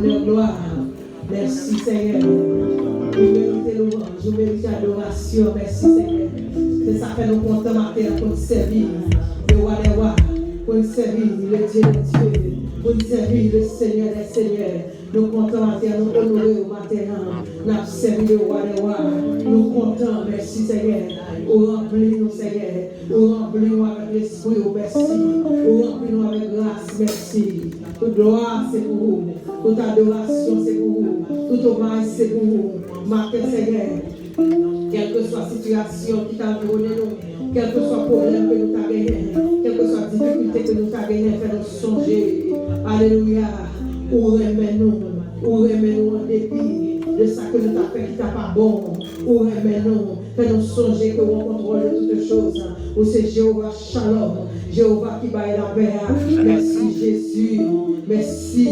honneur, gloire. Merci Seigneur. Vous méritez louange, vous méritez adoration. Merci Seigneur. C'est ça que nous comptons matin pour nous servir. Le roi des rois, pour nous servir le Dieu des dieux, pour nous servir le Seigneur des seigneurs. Nous comptons matin, nous honorer au matin. Nous servir le roi des rois. Nous comptons, merci Seigneur. Vous remplis nous Seigneur. Vous remplis nous avec l'esprit, merci. Vous remplis nous avec grâce, merci. Toute gloire c'est pour vous. Toute adoration c'est pour vous. Tout hommage c'est pour vous. Matin Seigneur. Quelle que soit la situation qui t'a environné nous, quel que soit le problème que nous avons gagné, quelle que soit la difficulté que nous avons gagné, fais-nous songer. Alléluia. Ou remets-nous en dépit de ça que nous avons fait qui n'est pas bon. Ou remets-nous, fais-nous songer que nous contrôlons toutes choses. Ou c'est Jéhovah Shalom, Jéhovah qui baille la paix. Merci Jésus. Merci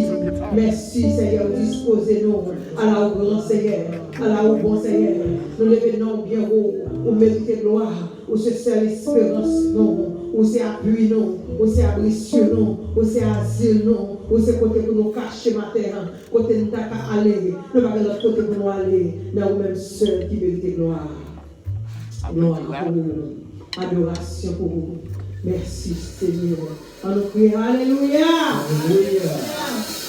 Seigneur, disposez-nous à la haut grand Seigneur, à la haut bon Seigneur. Nous levons bien haut, ou méritez gloire, ou c'est seule espérance, non, ou c'est appui, non, ou c'est abri sur nous, ou c'est asile, non, ou c'est côté pour nous cacher ma terre, côté nous t'as qu'à aller, nous pas l'autre côté pour nous aller, mais nous-mêmes seuls qui méritez gloire. Gloire pour vous, adoration pour vous. Merci Seigneur. On nous prie, Alléluia.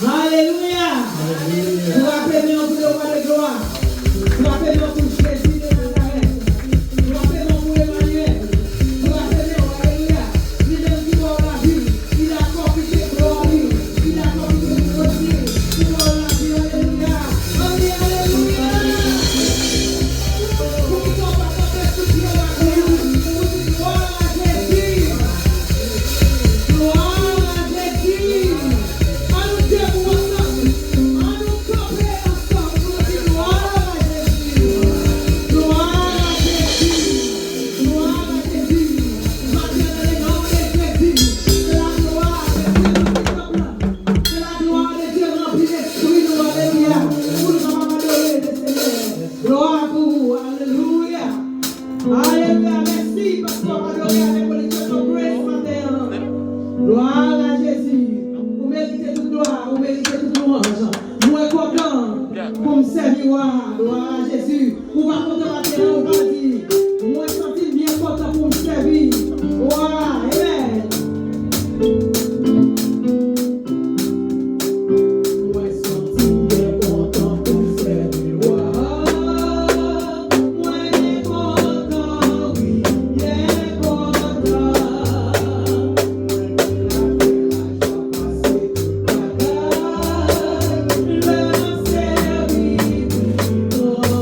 Alléluia. Vous rappelez-nous pour le roi de gloire. Vous rappelez-nous pour Jésus de Nazareth. Vous rappelez-nous pour Emmanuel. Vous rappelez-nous, Alléluia. Il est qui doit la vie. Il a accompli ses gloires. Il a accompli ses choses. Il doit la vie. Alléluia. On dit Alléluia. Pour qu'ils soient pas capables de tout dire la vie. Pour qu'ils soient à Jésus. Gloire à Jésus. À nous dire ensemble. À nous camper ensemble. Pour dire gloire à Jésus. Gloire à Jésus. Gloire à Jésus. Maintenant, les grands de Jésus. C'est la gloire de Dieu. C'est la gloire de Dieu remplie d'esprit. Nous, alléluia. Pour nous adorer le Seigneur. Gloire pour vous. Alléluia. Alléluia. Merci parce qu'on va adorer avec le Dieu de grace matin. Gloire à Jésus. Vous méritez toute gloire, vous méritez toute louange. Nous sommes contents pour me servir. Gloire à Jésus. Vous ne pouvez pas matin, vous pas dire. Moi, je suis bien content pour me servir. Gloire. Amen. Moi, je suis bien content pour me servir. Moi, bien content, oui, bien content. Oh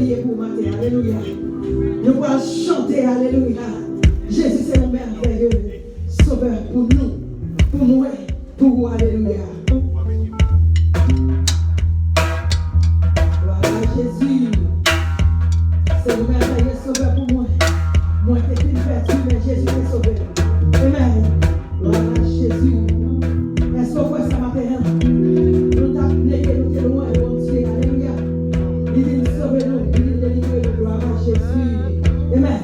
prier pour matin. Alléluia. Nous allons chanter. Alléluia. Jésus, c'est mon merveilleux sauveur pour nous, pour moi, pour vous. Alléluia. Voilà Jésus. C'est mon merveilleux sauveur pour moi. Moi, t'es une vertu, mais Jésus est sauveur. Amen. Voilà Jésus. Est-ce qu'on voit ça matin? Nous t'avons négué, nous t'es loin, bon Dieu. Alléluia. Il vient sauver nous, il vient délivrer nous. Gloire à Jésus. Amen.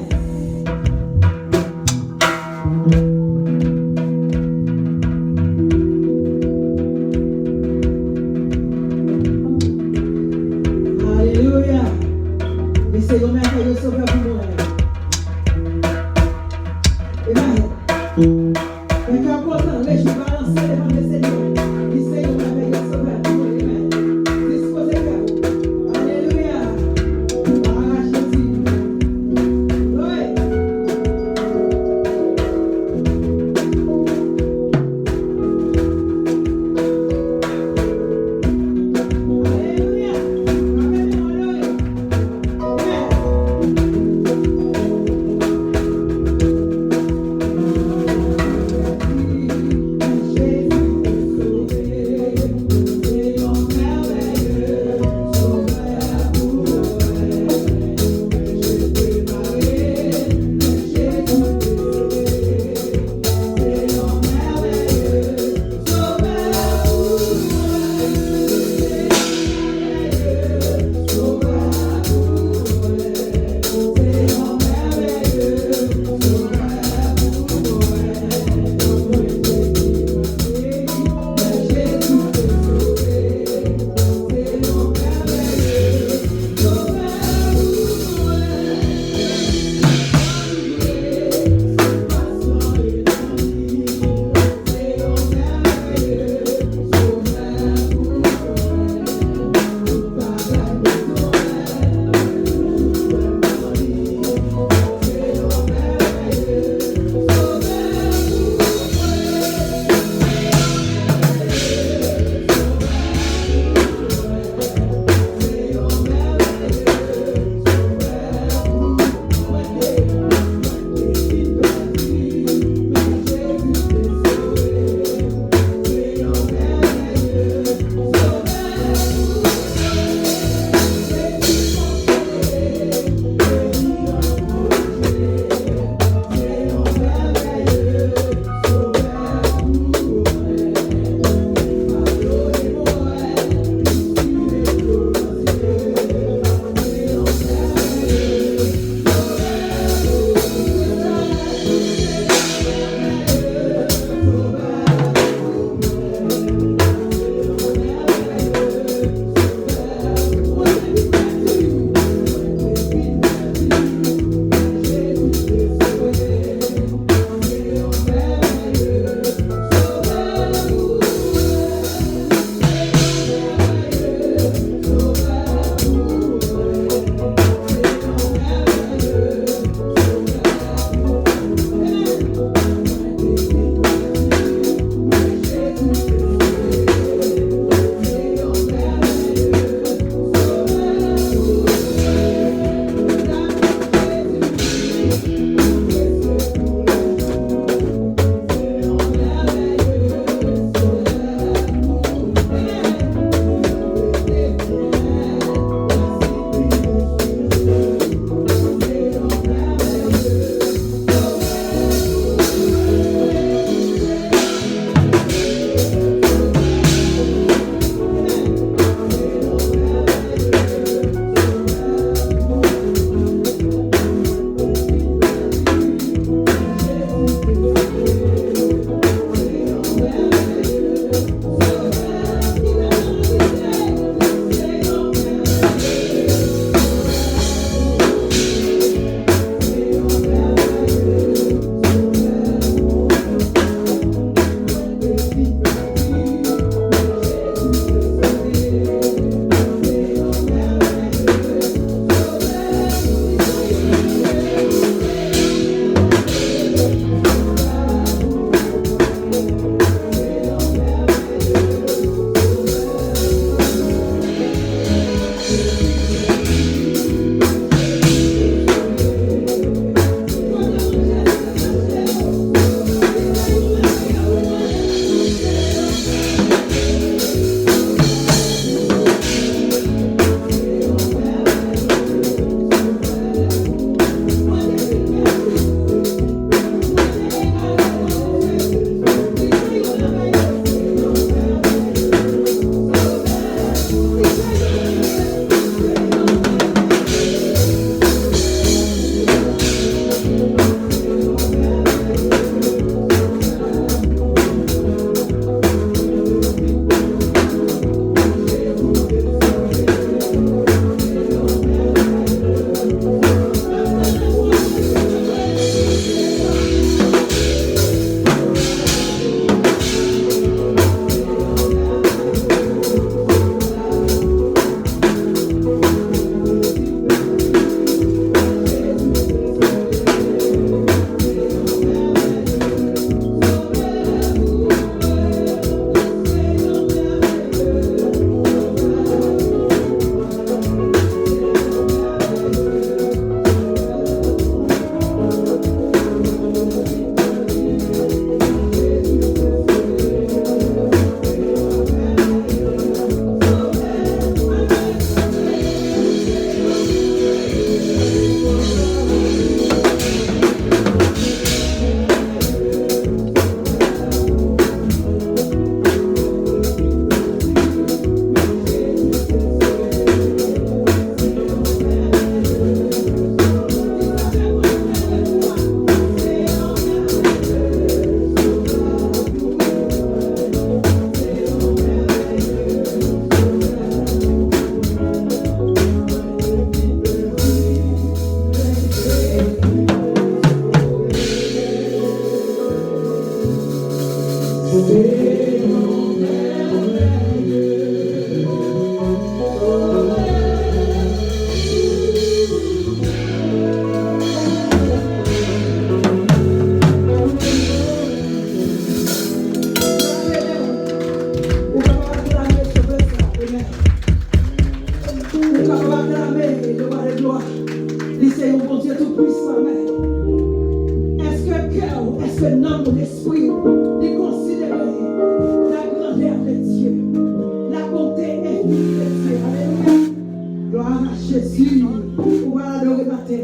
adorer matin.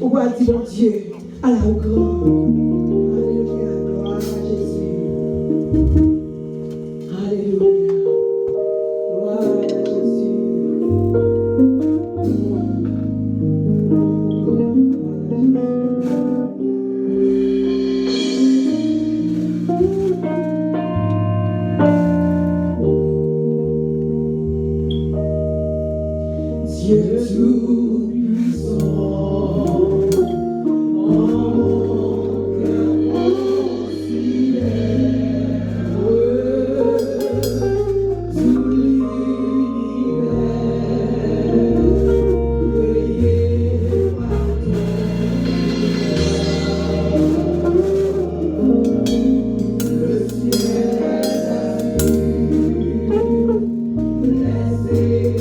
On va dire, mon Dieu, à la au grand. Alléluia, gloire à Jésus. Alléluia, gloire à Jésus. Dieu tout-puissant, en mon cœur considère tout l'univers, veillé par ton le ciel a vu, laissez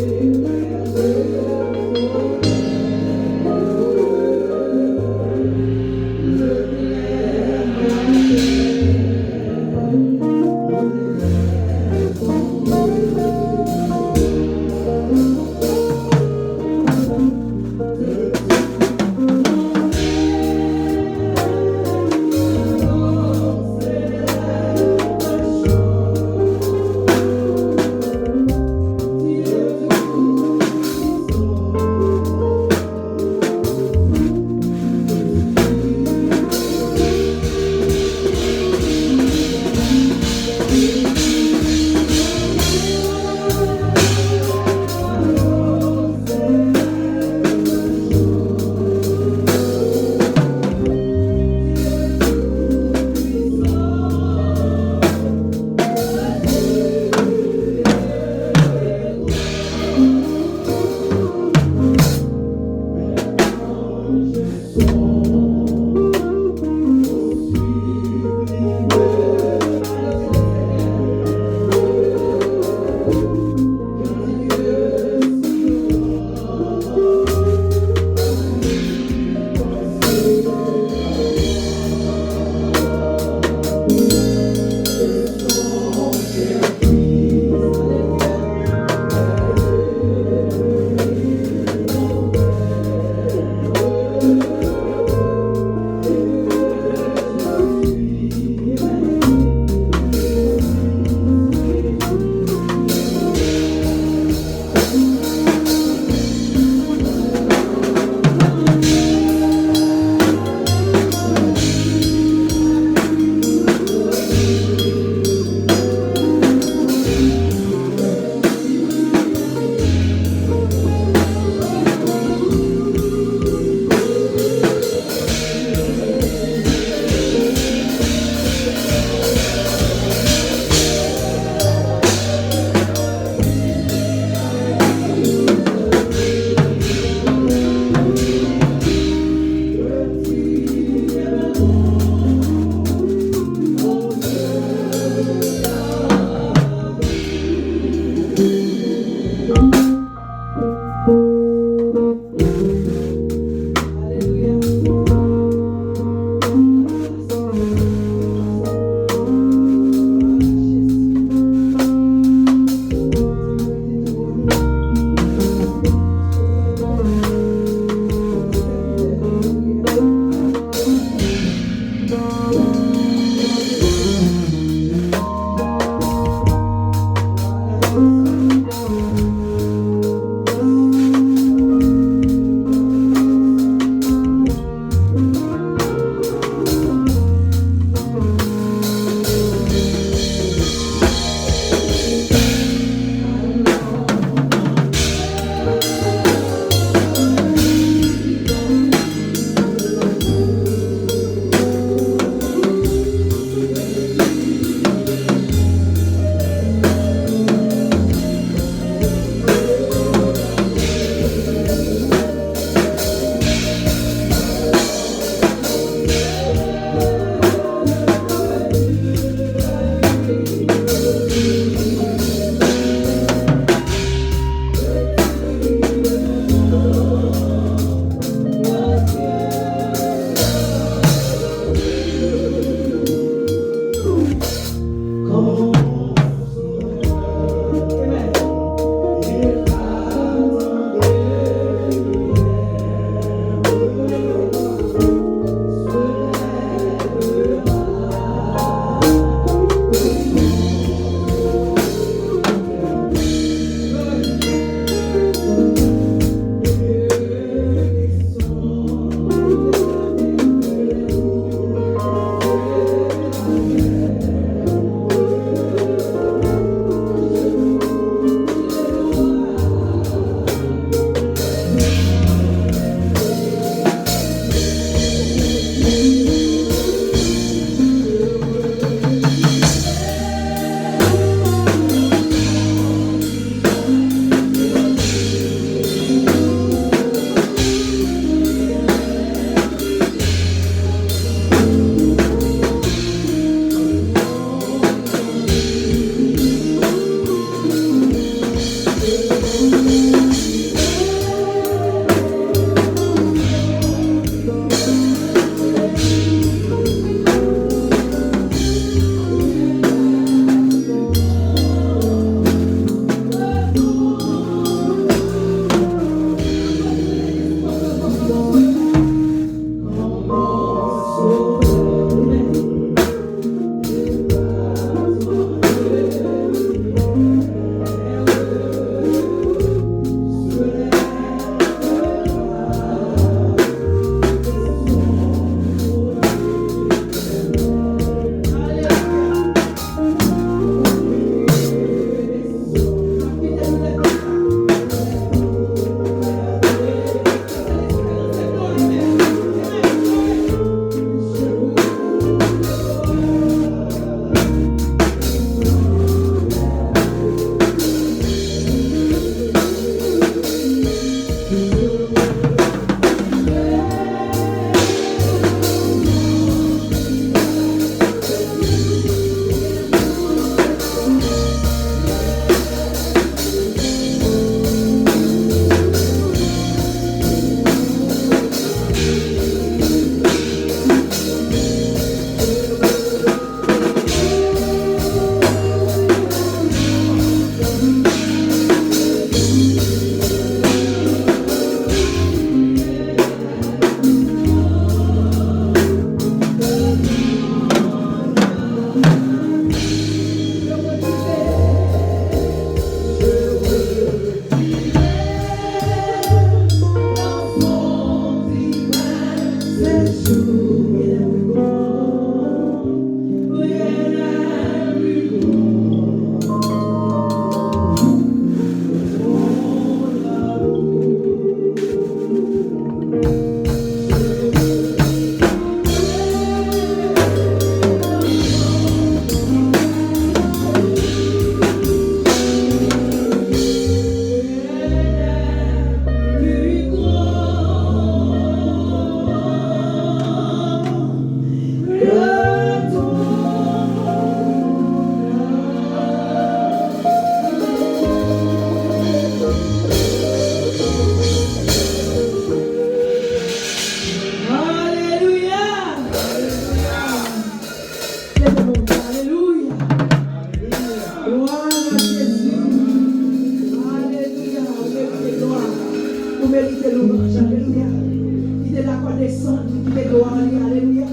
descendre, qui te gloire, alléluia.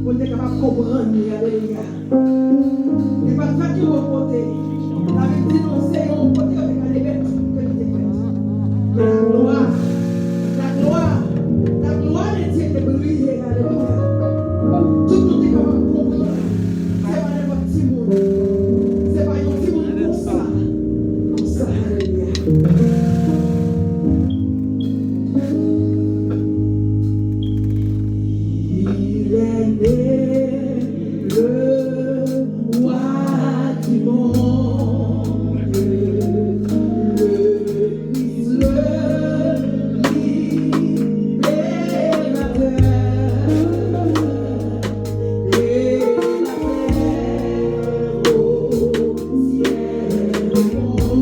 On est capable de comprendre, alléluia. Et pas de faire qui au côté. Avec dénoncer, on côté avec un événement que nous fait. La gloire de Dieu est brillée, alléluia. Tout le monde est capable de comprendre. C'est pas n'importe qui monde. C'est pas un petit monde comme ça. Comme ça, alléluia. Il est né le roi du monde, le Christ, le libérateur, et la paix au ciel du monde,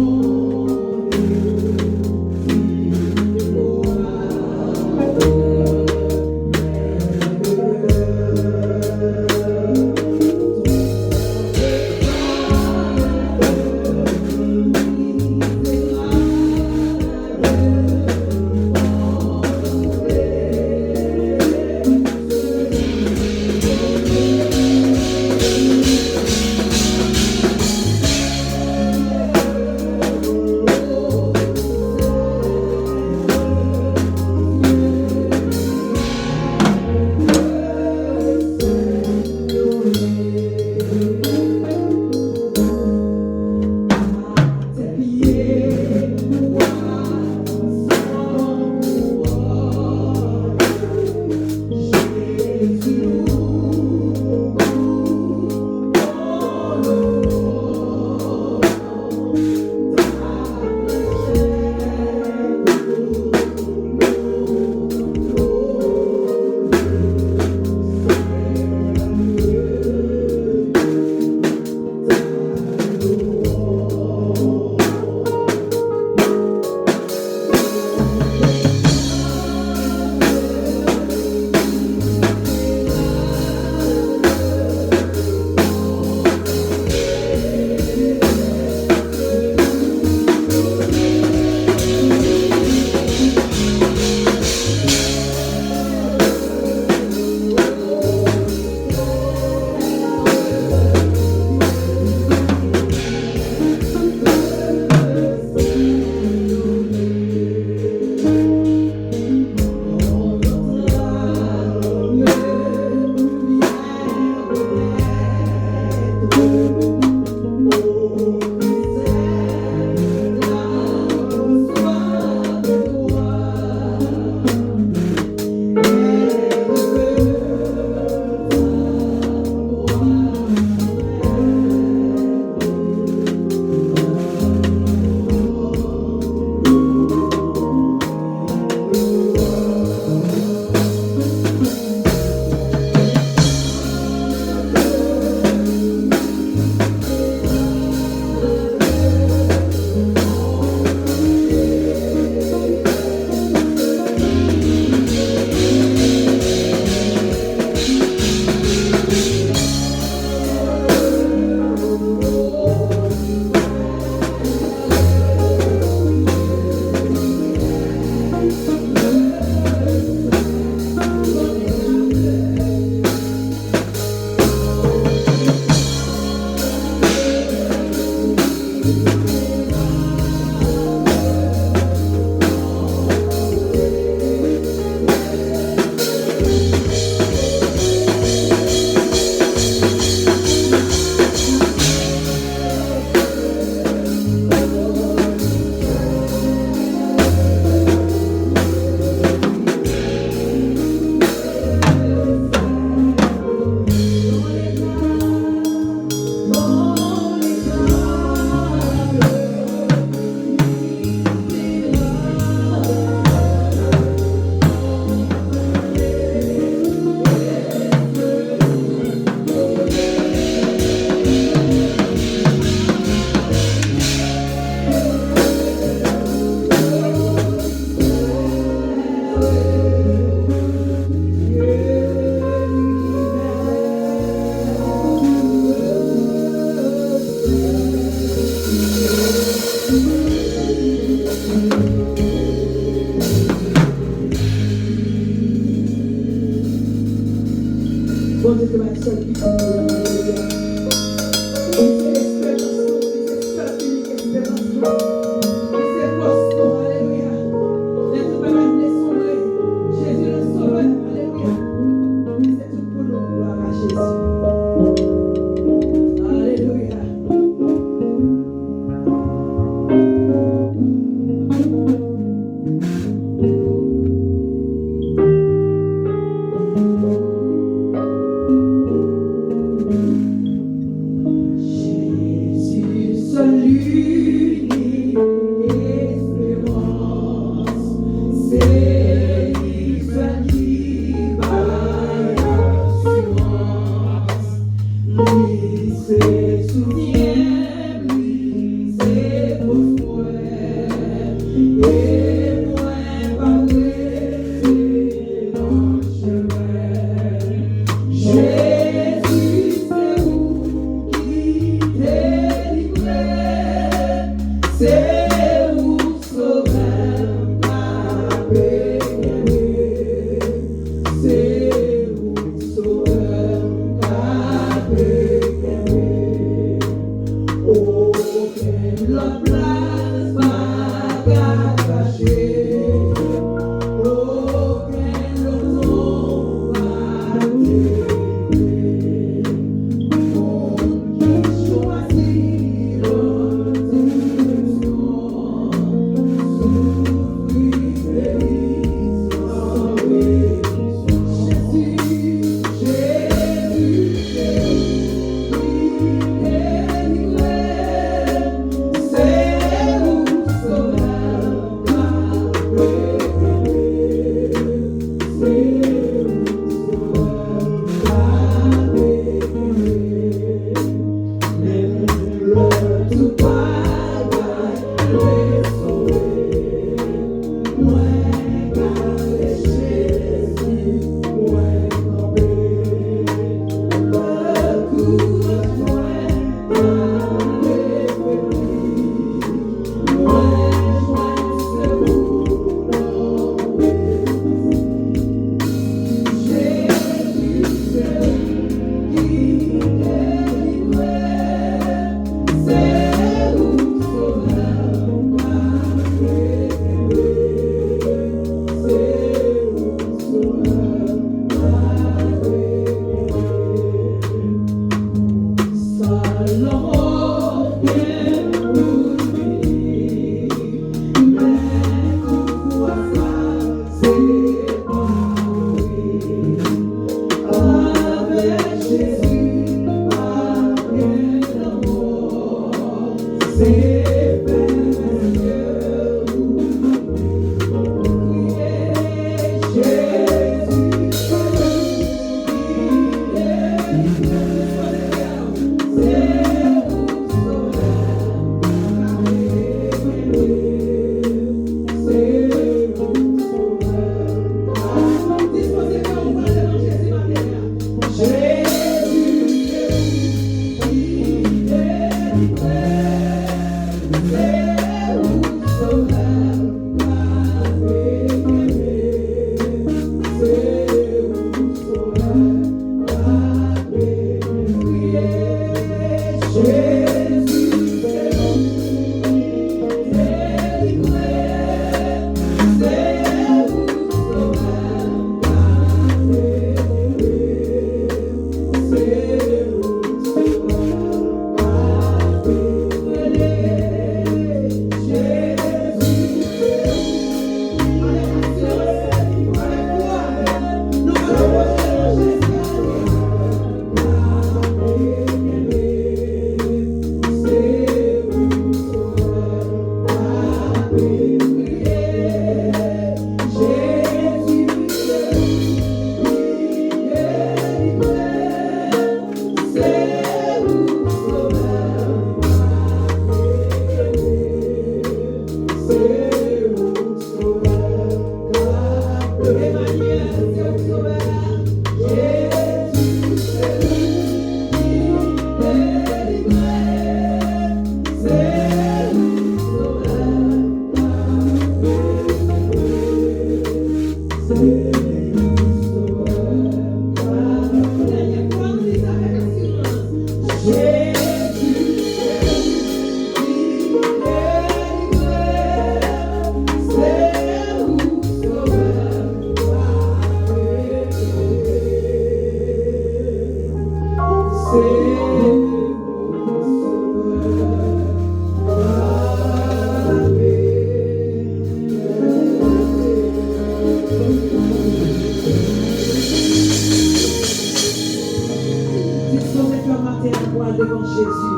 Devant Jésus.